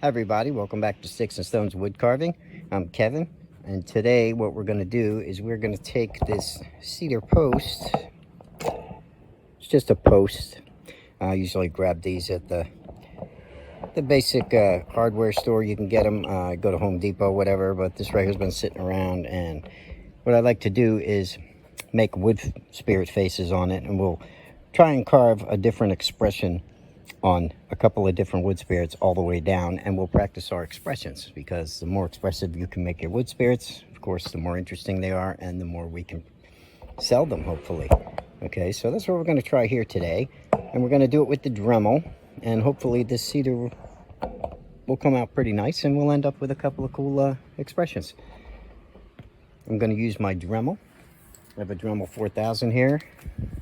Hi everybody, welcome back to Sticks and Stones Wood Carving. I'm Kevin, and today what we're going to do is we're going to take this cedar post. It's just a post. I usually grab these at the basic hardware store. You can get them, go to Home Depot, whatever, but this right here has been sitting around, and what I like to do is make wood spirit faces on it, and we'll try and carve a different expression on a couple of different wood spirits all the way down, and we'll practice our expressions, because the more expressive you can make your wood spirits, of course, the more interesting they are and the more we can sell them, hopefully. Okay, so that's what we're going to try here today, and we're going to do it with the Dremel, and hopefully this cedar will come out pretty nice and we'll end up with a couple of cool expressions. I'm going to use my Dremel. I have a Dremel 4000 here.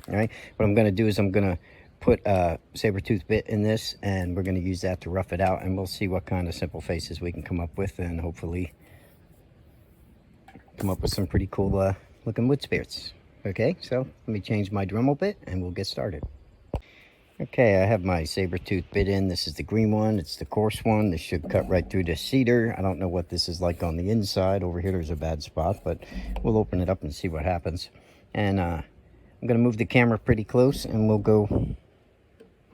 All right, what I'm going to do is I'm going to put a saber-tooth bit in this, and we're going to use that to rough it out, and we'll see what kind of simple faces we can come up with, and hopefully come up with some pretty cool looking wood spirits. Okay, so let me change my Dremel bit and we'll get started. Okay, I have my saber-tooth bit in. This is the green one. It's the coarse one. This should cut right through the cedar. I don't know what this is like on the inside. Over here there's a bad spot, but we'll open it up and see what happens. And I'm going to move the camera pretty close, and we'll go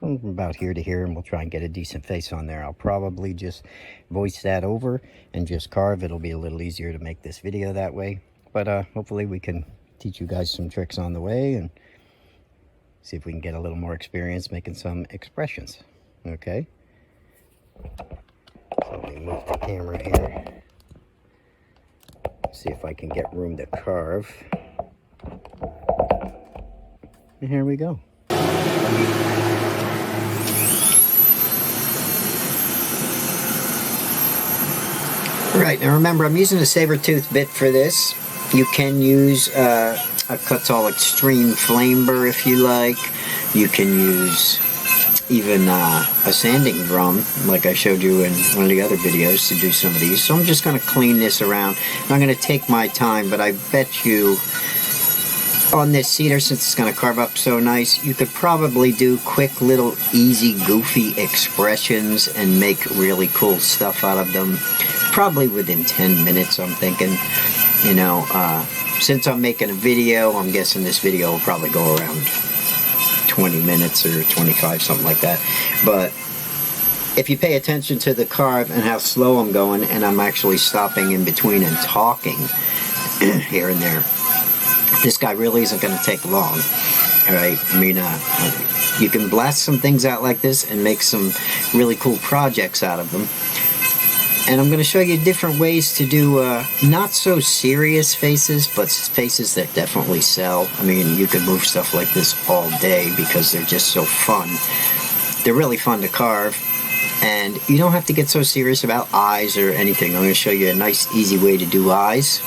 from about here to here, and we'll try and get a decent face on there. I'll probably just voice that over and just carve. It'll be a little easier to make this video that way, but hopefully we can teach you guys some tricks on the way and see if we can get a little more experience making some expressions. Okay, so let me move the camera here, see if I can get room to carve. And here we go. Right, now remember, I'm using a saber-tooth bit for this. You can use a Kutzall Extreme Flame Burr if you like. You can use even a sanding drum, like I showed you in one of the other videos, to do some of these. So I'm just going to clean this around. I'm going to take my time, but I bet you on this cedar, since it's going to carve up so nice, you could probably do quick little easy goofy expressions and make really cool stuff out of them, probably within 10 minutes. I'm thinking, you know, since I'm making a video, I'm guessing this video will probably go around 20 minutes or 25, something like that. But if you pay attention to the carve and how slow I'm going, and I'm actually stopping in between and talking here and there, this guy really isn't going to take long. All right, I mean, you can blast some things out like this and make some really cool projects out of them. And I'm going to show you different ways to do not so serious faces, but faces that definitely sell. I mean, you can move stuff like this all day because they're just so fun. They're really fun to carve, and you don't have to get so serious about eyes or anything. I'm going to show you a nice, easy way to do eyes.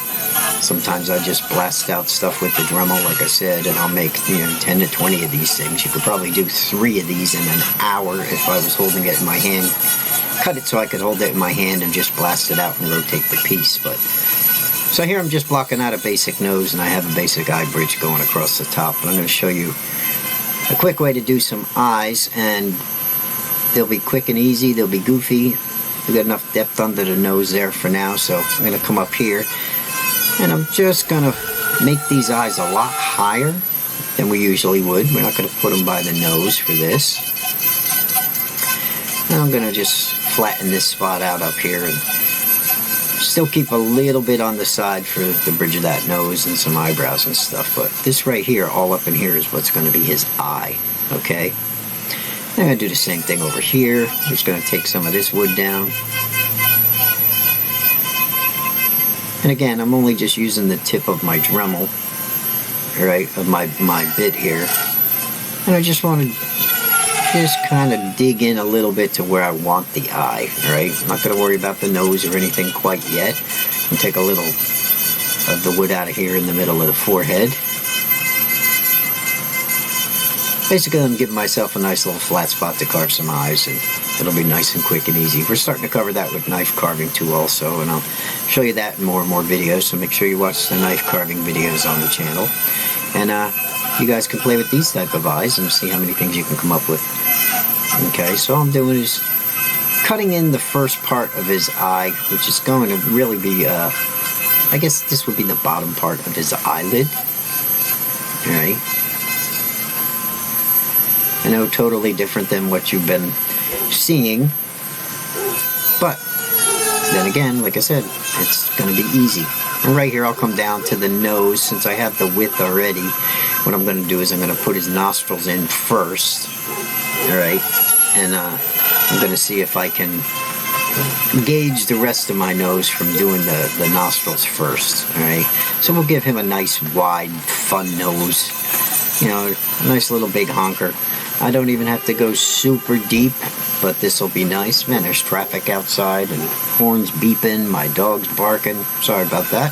Sometimes I just blast out stuff with the Dremel, like I said, and I'll make, 10 to 20 of these things. You could probably do 3 of these in an hour if I was holding it in my hand. Cut it so I could hold it in my hand and just blast it out and rotate the piece. But so here I'm just blocking out a basic nose, and I have a basic eye bridge going across the top. But I'm going to show you a quick way to do some eyes, and they'll be quick and easy. They'll be goofy. We've got enough depth under the nose there for now, so I'm going to come up here, and I'm just going to make these eyes a lot higher than we usually would. We're not going to put them by the nose for this. And I'm going to just flatten this spot out up here and still keep a little bit on the side for the bridge of that nose and some eyebrows and stuff. But this right here, all up in here, is what's going to be his eye. Okay? I'm going to do the same thing over here. I'm just going to take some of this wood down. And again, I'm only just using the tip of my Dremel, right, of my bit here. And I just want to just kind of dig in a little bit to where I want the eye, right? I'm not going to worry about the nose or anything quite yet. I'll take a little of the wood out of here in the middle of the forehead. Basically, I'm giving myself a nice little flat spot to carve some eyes, and it'll be nice and quick and easy. We're starting to cover that with knife carving too also, and I'll show you that in more and more videos, so make sure you watch the knife carving videos on the channel. And you guys can play with these type of eyes and see how many things you can come up with. Okay, so all I'm doing is cutting in the first part of his eye, which is going to really be, I guess this would be the bottom part of his eyelid. Alright. I know, totally different than what you've been seeing, but then again, like I said, it's going to be easy. And right here I'll come down to the nose. Since I have the width already, what I'm going to do is I'm going to put his nostrils in first. Alright, and I'm going to see if I can gauge the rest of my nose from doing the nostrils first. Alright, so we'll give him a nice wide fun nose, you know, a nice little big honker. I don't even have to go super deep, but this will be nice. Man, there's traffic outside and horns beeping, my dog's barking. Sorry about that.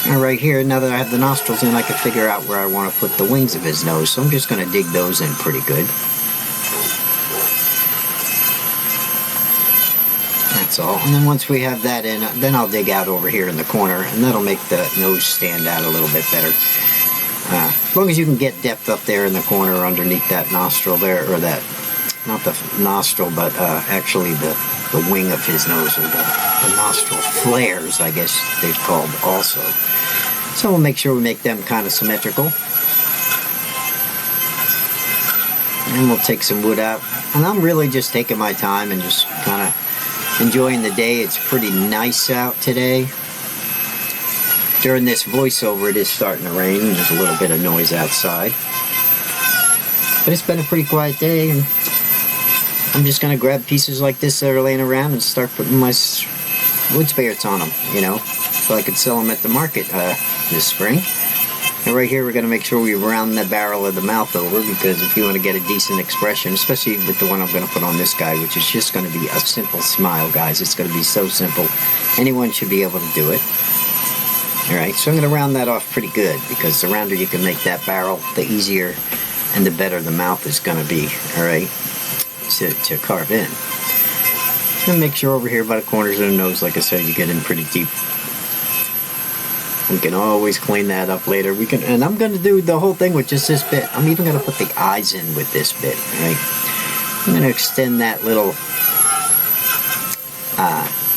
And right here, now that I have the nostrils in, I can figure out where I want to put the wings of his nose. So I'm just going to dig those in pretty good. That's all. And then once we have that in, then I'll dig out over here in the corner, and that'll make the nose stand out a little bit better. As long as you can get depth up there in the corner underneath that nostril there, or that, not the nostril, but actually the wing of his nose, or the nostril flares, I guess they're called also. So we'll make sure we make them kind of symmetrical. And we'll take some wood out. And I'm really just taking my time and just kind of enjoying the day. It's pretty nice out today. During this voiceover, it is starting to rain, and there's a little bit of noise outside. But it's been a pretty quiet day, and I'm just going to grab pieces like this that are laying around and start putting my wood spirits on them, you know, so I could sell them at the market this spring. And right here, we're going to make sure we round the barrel of the mouth over, because if you want to get a decent expression, especially with the one I'm going to put on this guy, which is just going to be a simple smile, guys. It's going to be so simple. Anyone should be able to do it. Alright, so I'm going to round that off pretty good, because the rounder you can make that barrel, the easier and the better the mouth is going to be, alright, to carve in. And make sure over here by the corners of the nose, like I said, you get in pretty deep. We can always clean that up later. We can, and I'm going to do the whole thing with just this bit. I'm even going to put the eyes in with this bit, alright. I'm going to extend that little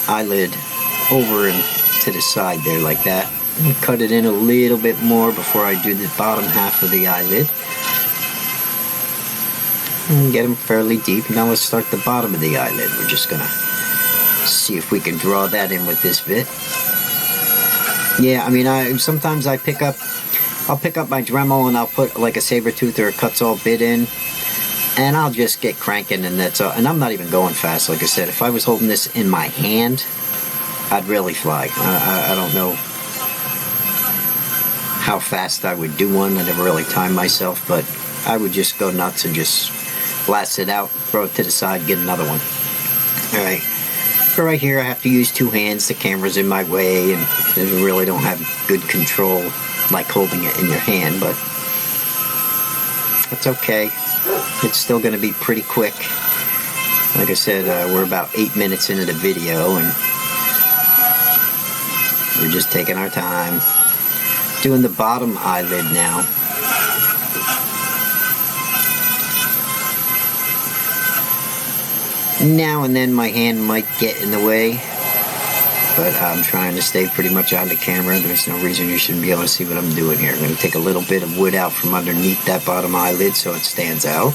eyelid over and to the side there like that. And cut it in a little bit more before I do the bottom half of the eyelid. And get them fairly deep. Now let's start the bottom of the eyelid. We're just gonna see if we can draw that in with this bit. Yeah, I mean, sometimes I'll pick up my Dremel and I'll put like a saber tooth or a cuts-all bit in, and I'll just get cranking, and that's all. And I'm not even going fast. Like I said, if I was holding this in my hand, I'd really fly. I don't know how fast I would do one. I never really timed myself, but I would just go nuts and just blast it out, throw it to the side, get another one. Alright, so right here I have to use two hands. The camera's in my way, and you really don't have good control like holding it in your hand, but that's okay. It's still going to be pretty quick. Like I said, we're about 8 minutes into the video, and we're just taking our time. Doing the bottom eyelid now. Now and then my hand might get in the way, but I'm trying to stay pretty much on the camera. There's no reason you shouldn't be able to see what I'm doing here. I'm going to take a little bit of wood out from underneath that bottom eyelid so it stands out.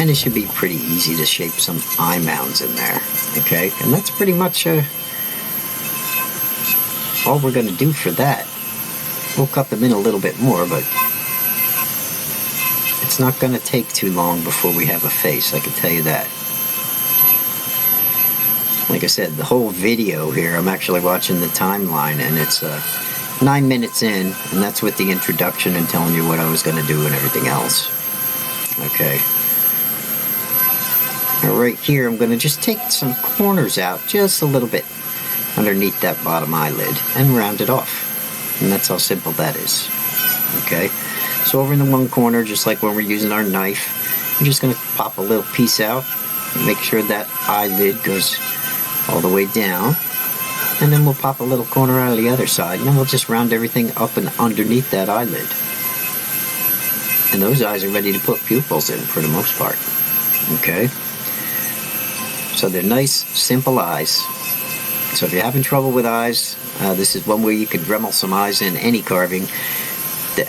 And it should be pretty easy to shape some eye mounds in there. Okay, and that's pretty much all we're going to do for that. We'll cut them in a little bit more, but it's not going to take too long before we have a face, I can tell you that. Like I said, the whole video here, I'm actually watching the timeline, and it's 9 minutes in, and that's with the introduction and telling you what I was going to do and everything else. Okay. Now right here, I'm going to just take some corners out just a little bit underneath that bottom eyelid and round it off. And that's how simple that is. Okay, so over in the one corner, just like when we're using our knife, I'm just going to pop a little piece out, make sure that eyelid goes all the way down, and then we'll pop a little corner out of the other side, and then we'll just round everything up and underneath that eyelid. And those eyes are ready to put pupils in for the most part. Okay? So they're nice, simple eyes. So if you're having trouble with eyes, this is one way you can Dremel some eyes in any carving,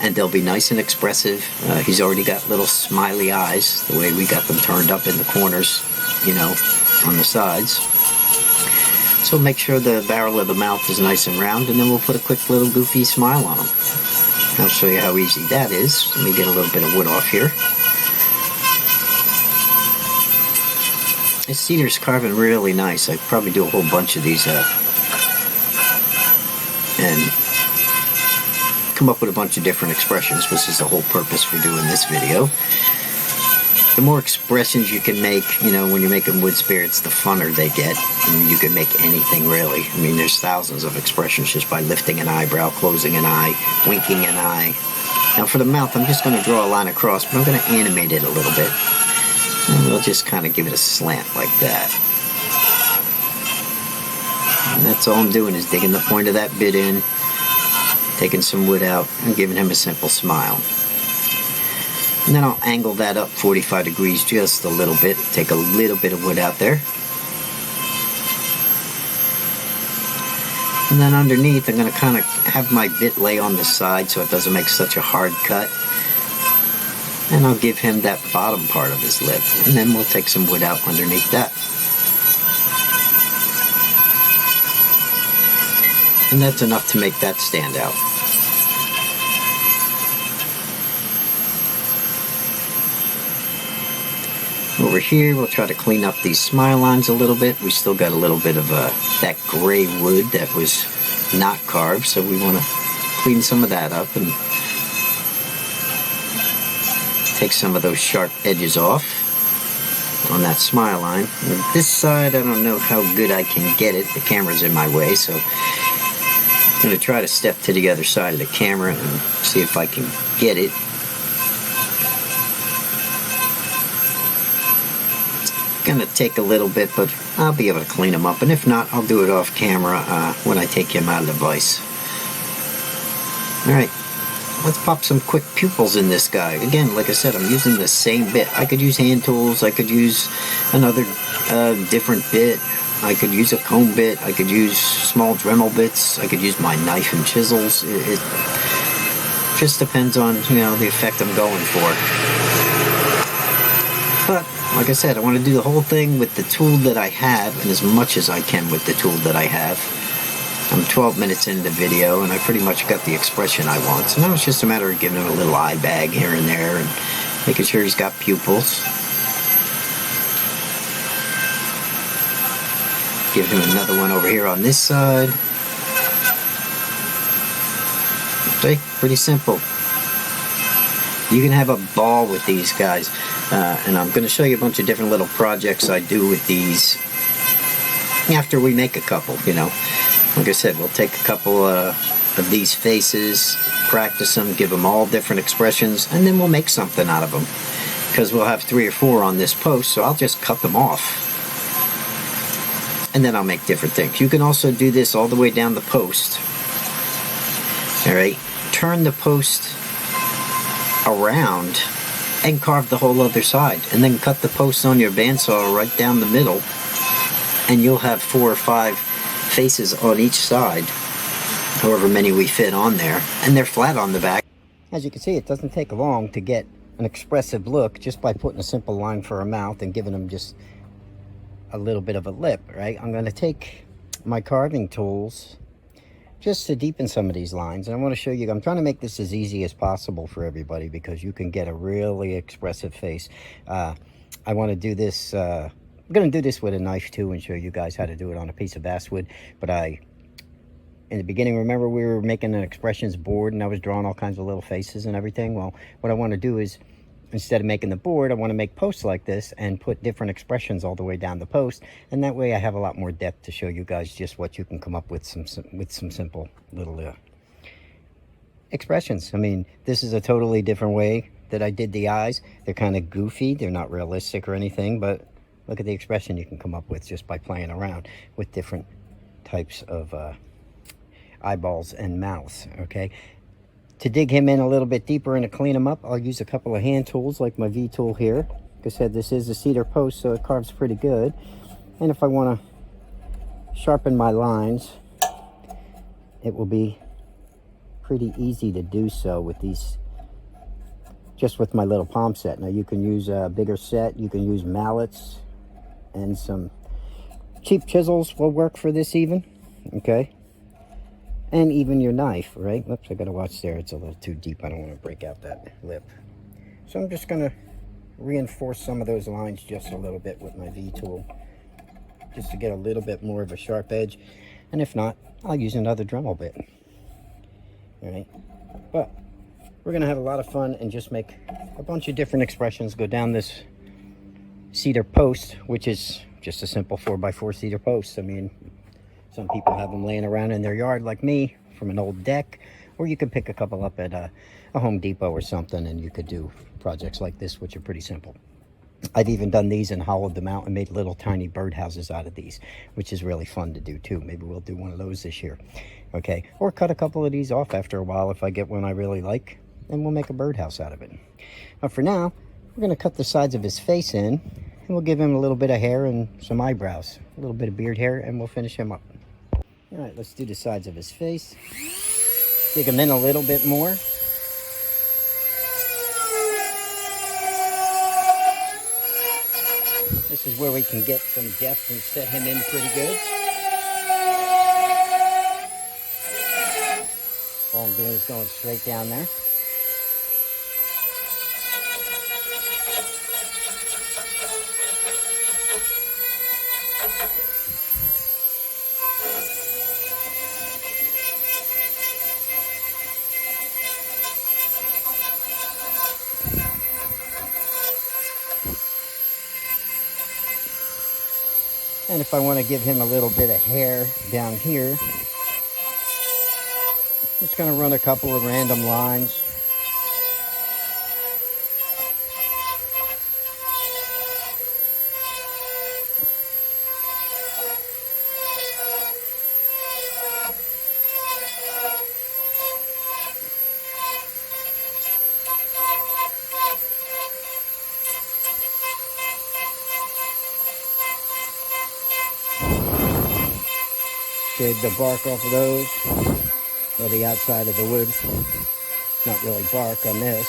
and they'll be nice and expressive. He's already got little smiley eyes, the way we got them turned up in the corners, you know, on the sides. So make sure the barrel of the mouth is nice and round, and then we'll put a quick little goofy smile on him. I'll show you how easy that is. Let me get a little bit of wood off here. This cedar's carving really nice. I'd probably do a whole bunch of these and come up with a bunch of different expressions, which is the whole purpose for doing this video. The more expressions you can make, you know, when you're making wood spirits, the funner they get. I mean, you can make anything, really. I mean, there's thousands of expressions just by lifting an eyebrow, closing an eye, winking an eye. Now for the mouth, I'm just going to draw a line across, but I'm going to animate it a little bit. And we'll just kind of give it a slant like that. And that's all I'm doing, is digging the point of that bit in, taking some wood out, and giving him a simple smile. And then I'll angle that up 45 degrees just a little bit. Take a little bit of wood out there. And then underneath, I'm going to kind of have my bit lay on the side so it doesn't make such a hard cut. And I'll give him that bottom part of his lip. And then we'll take some wood out underneath that. And that's enough to make that stand out. Over here, we'll try to clean up these smile lines a little bit. We still got a little bit of that gray wood that was not carved, so we want to clean some of that up and take some of those sharp edges off on that smile line. And this side, I don't know how good I can get it. The camera's in my way, so I'm going to try to step to the other side of the camera and see if I can get it. Gonna take a little bit, but I'll be able to clean them up, and if not, I'll do it off camera when I take him out of the vise. Alright, let's pop some quick pupils in this guy. Again, like I said, I'm using the same bit. I could use hand tools, I could use another different bit, I could use a comb bit, I could use small Dremel bits, I could use my knife and chisels. It just depends on, you know, the effect I'm going for. But like I said, I want to do the whole thing with the tool that I have, and as much as I can with the tool that I have. I'm 12 minutes into the video, and I pretty much got the expression I want. So now it's just a matter of giving him a little eye bag here and there, and making sure he's got pupils. Give him another one over here on this side. Okay, pretty simple. You can have a ball with these guys. And I'm going to show you a bunch of different little projects I do with these after we make a couple, you know. Like I said, we'll take a couple of these faces, practice them, give them all different expressions, and then we'll make something out of them. Because we'll have 3 or 4 on this post, so I'll just cut them off. And then I'll make different things. You can also do this all the way down the post. Alright, turn the post around and carve the whole other side, and then cut the post on your bandsaw right down the middle, and you'll have 4 or 5 faces on each side, however many we fit on there, and they're flat on the back. As you can see, it doesn't take long to get an expressive look just by putting a simple line for a mouth and giving them just a little bit of a lip, right? I'm going to take my carving tools just to deepen some of these lines, and I want to show you. I'm trying to make this as easy as possible for everybody, because you can get a really expressive face. I want to do this, I'm going to do this with a knife too, and show you guys how to do it on a piece of basswood. But in the beginning, remember we were making an expressions board, and I was drawing all kinds of little faces and everything. Well, what I want to do is, instead of making the board, I want to make posts like this and put different expressions all the way down the post, and that way I have a lot more depth to show you guys just what you can come up with some simple little expressions. I mean, this is a totally different way that I did the eyes. They're kind of goofy, they're not realistic or anything, but look at the expression you can come up with just by playing around with different types of eyeballs and mouths. Okay, to dig him in a little bit deeper and to clean him up, I'll use a couple of hand tools like my V tool here. Like I said, this is a cedar post, so it carves pretty good. And if I want to sharpen my lines, it will be pretty easy to do so with these, just with my little palm set. Now you can use a bigger set, you can use mallets, and some cheap chisels will work for this even, okay? And even your knife, right? Oops, I gotta watch there, it's a little too deep, I don't want to break out that lip. So I'm just gonna reinforce some of those lines just a little bit with my V-tool, just to get a little bit more of a sharp edge. And if not, I'll use another Dremel bit. All right, but we're gonna have a lot of fun and just make a bunch of different expressions go down this cedar post, which is just a simple 4x4 cedar post. I mean, some people have them laying around in their yard like me from an old deck, or you could pick a couple up at a Home Depot or something, and you could do projects like this, which are pretty simple. I've even done these and hollowed them out and made little tiny birdhouses out of these, which is really fun to do too. Maybe we'll do one of those this year. Okay, or cut a couple of these off after a while if I get one I really like, and we'll make a birdhouse out of it. But for now, we're going to cut the sides of his face in, and we'll give him a little bit of hair and some eyebrows, a little bit of beard hair, and we'll finish him up. All right, let's do the sides of his face. Dig him in a little bit more. This is where we can get some depth and set him in pretty good. All I'm doing is going straight down there. And if I want to give him a little bit of hair down here, I'm just going to run a couple of random lines. Shave the bark off of those, or the outside of the wood. Not really bark on this.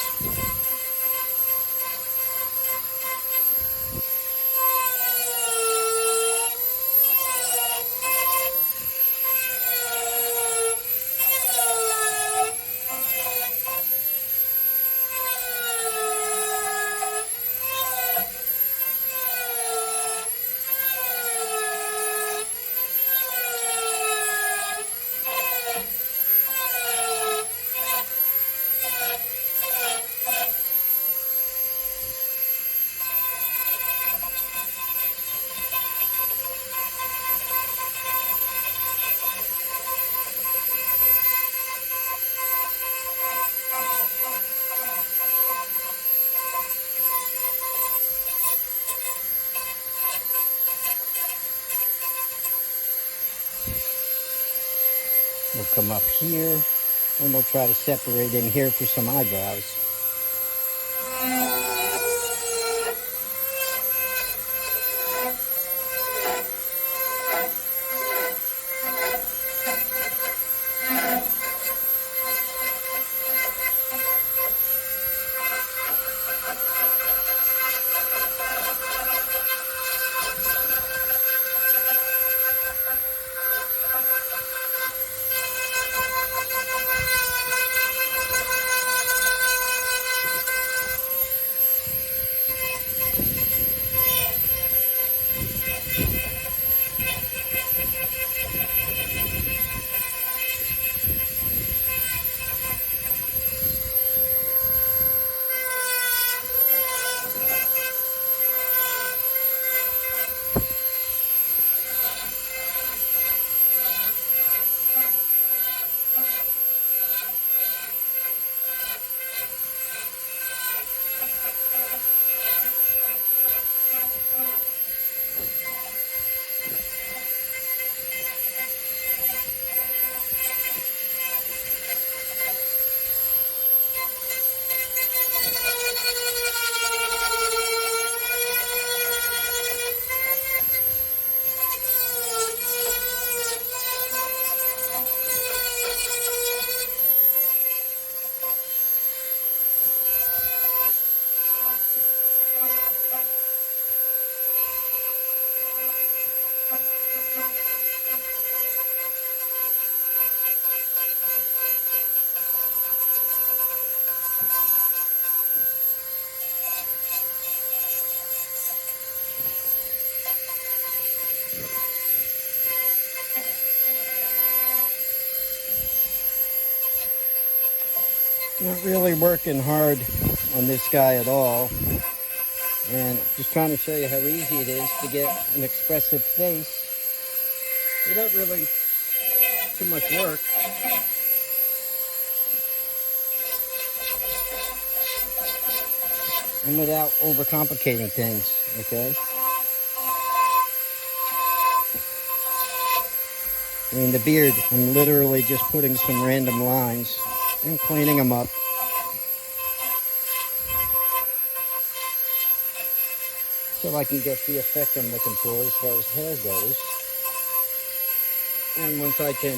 We'll come up here, and we'll try to separate in here for some eyebrows. Not really working hard on this guy at all. And just trying to show you how easy it is to get an expressive face without really too much work. And without overcomplicating things, okay? I mean, the beard, I'm literally just putting some random lines and cleaning them up. So I can get the effect I'm looking for as far as hair goes. And once I can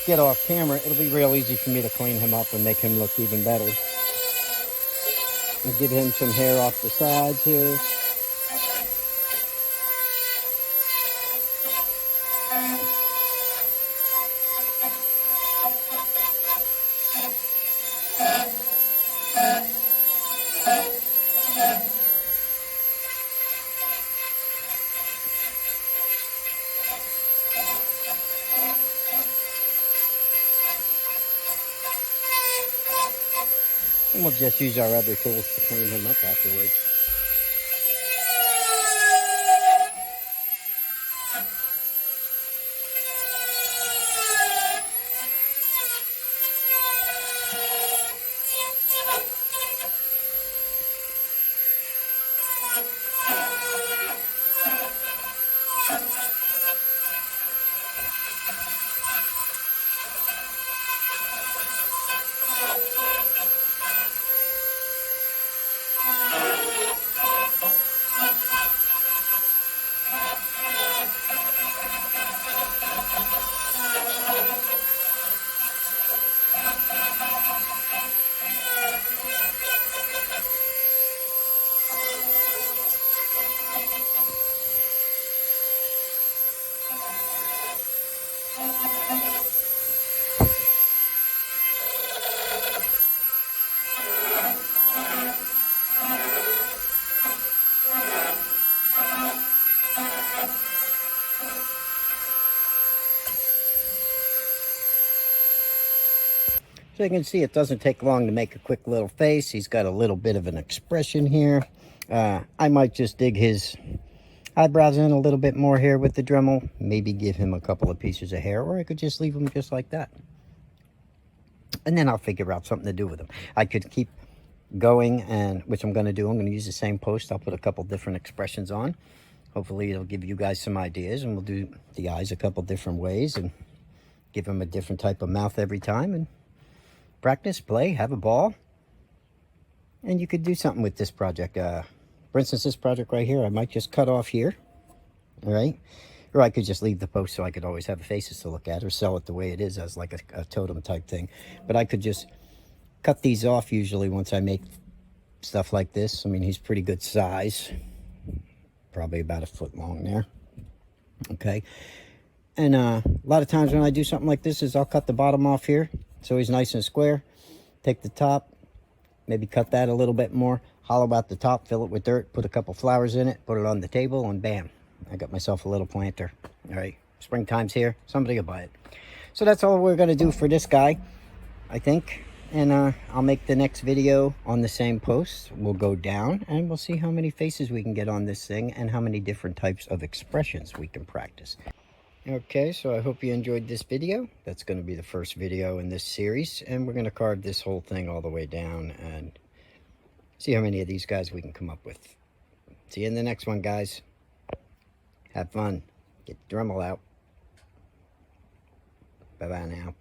get off camera, it'll be real easy for me to clean him up and make him look even better. And give him some hair off the sides here. And we'll just use our other tools to clean him up afterwards. So you can see it doesn't take long to make a quick little face. He's got a little bit of an expression here. I might just dig his eyebrows in a little bit more here with the Dremel. Maybe give him a couple of pieces of hair, or I could just leave him just like that. And then I'll figure out something to do with him. I could keep going, and which I'm going to do. I'm going to use the same post. I'll put a couple different expressions on. Hopefully it'll give you guys some ideas, and we'll do the eyes a couple different ways and give him a different type of mouth every time. And practice, play, have a ball, and you could do something with this project. For instance, this project right here, I might just cut off here, all right? Or I could just leave the post so I could always have faces to look at, or sell it the way it is as like a totem type thing. But I could just cut these off usually once I make stuff like this. I mean, he's pretty good size, probably about a foot long there, okay? And a lot of times when I do something like this is I'll cut the bottom off here so he's nice and square. Take the top, maybe cut that a little bit more, hollow out the top, fill it with dirt, put a couple flowers in it, put it on the table, and bam, I got myself a little planter. All right, springtime's here, somebody will buy it. So that's all we're gonna do for this guy, I think. And I'll make the next video on the same post. We'll go down and we'll see how many faces we can get on this thing and how many different types of expressions we can practice. Okay, so I hope you enjoyed this video. That's going to be the first video in this series, and we're going to carve this whole thing all the way down and see how many of these guys we can come up with. See you in the next one, guys. Have fun. Get the Dremel out. Bye-bye now.